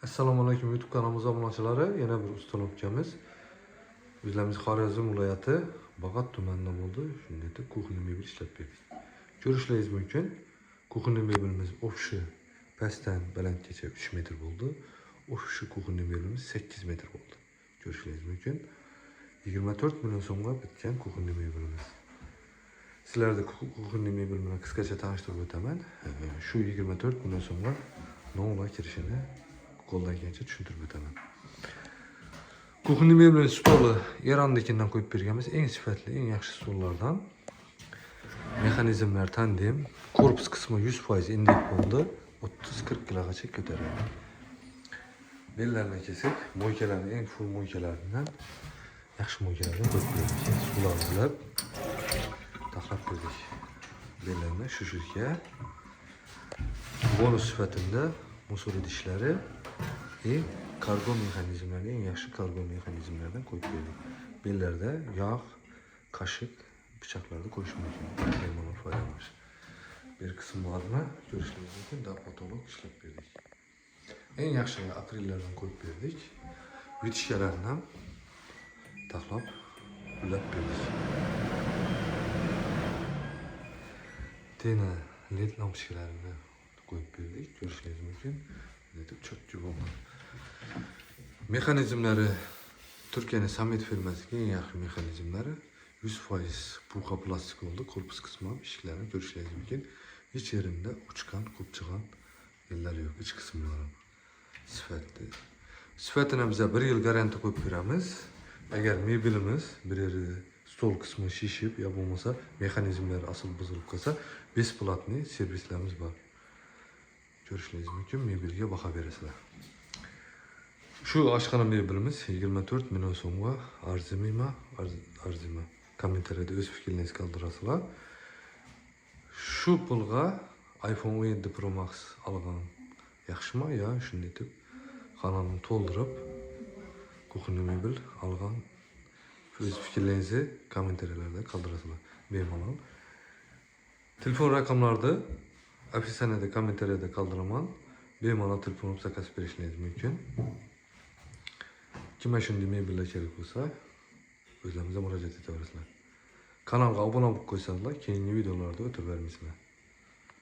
Assalomu alaykum YouTube kanalimiz obunachilari. Yana bir ustanovkamiz. Bizlarimiz Xorazm viloyati Bag'at tumanida bo'ldi. Shunday deb kuxniy mebel ishlab berdik. Ko'rishingiz mumkin. Kuxniy mebelimiz ofishi pastdan balandgacha 3 metr bo'ldi. Ofishi kuxniy mebelimiz 8 metr bo'ldi. Ko'rishingiz mumkin. 24 million so'mga bitgan kuxniy mebelimiz. Sizlarni kuxniy mebel bilan qisqacha tanishtirib o'taman. Shu 24 million so'mga nolga kirishini qo'ldan kelgancha tushuntirib o'taman. Kuxniy mebel stoli Erondagidan qo'yib berganmiz. Eng sifatli, eng yaxshi stollardan. Mexanizmlar tandem, korpus qismi 100% indek bo'ldi. 30-40 kilogacha ko'tariladi. Bellarni kesak, moykalarni eng full moykalaridan yaxshi moykalardan qo'yib berdik. Ularni taxlab berdik. Bellarni shushga bonus sifatida musor idishlari kargo mexanizmlari, eng yaxshi kargo mexanizmlardan qo'yib berdik. Bellarda yog', qoshiq, pichoqlarni qo'yish mumkin. Bemalol foydalanish. Bir qismlarini ko'rishingiz mumkin, dapotolog ishlab berdik. Eng yaxshi akrillardan qo'yib berdik. Vitishkalarni ham taxlab ulab berdik. Tena led lampochkalarini qo'yib berdik. Ko'rishingiz mumkin. Deb cho'tchi bo'ldi. Mexanizmlari Turkiyaning Samet firmasining eng yaxshi mexanizmlari 100% puxa plastik oldu. Korpus kısmı ishiklarini ko'rishingiz mumkin. Hech yerinde uçkan, ko'pchigan yerlar yo'q. İç qismlari sifatli. Sifatini bize 1 yil garantiya qo'yib beramiz. Agar mebelimiz bir yeri stol qismi shishib yo bo'lmasa mexanizmlar asıl buzilib qolsa, besplatniy servislarimiz bor. Ko'rishingiz mumkin, mebelga baho berasizlar. Şu oshxona mebelimiz 24 million so'mga arzimimi? Arzima. Kommentariyada o'z fikringizni qoldirasizlar. Shu pulga iPhone 17 Pro Max olgan yaxshimi yo shunday deb xonani to'ldirib kuxniy mebel olgan o'z fikringizni kommentariyalarda qoldirasizlar. Bemalol. Telefon raqamlarida ofisaniyada kommentariyada qoldiraman. Bemalol telefonimni zakaz berishingiz mumkin. Kimga shunday mebellar kerak bo'lsa, o'zlaringizga murojaat etaverasizlar. Kanalga obuna bo'lib qo'ysanglar, keyingi videolarda o'tib bermaysizlar.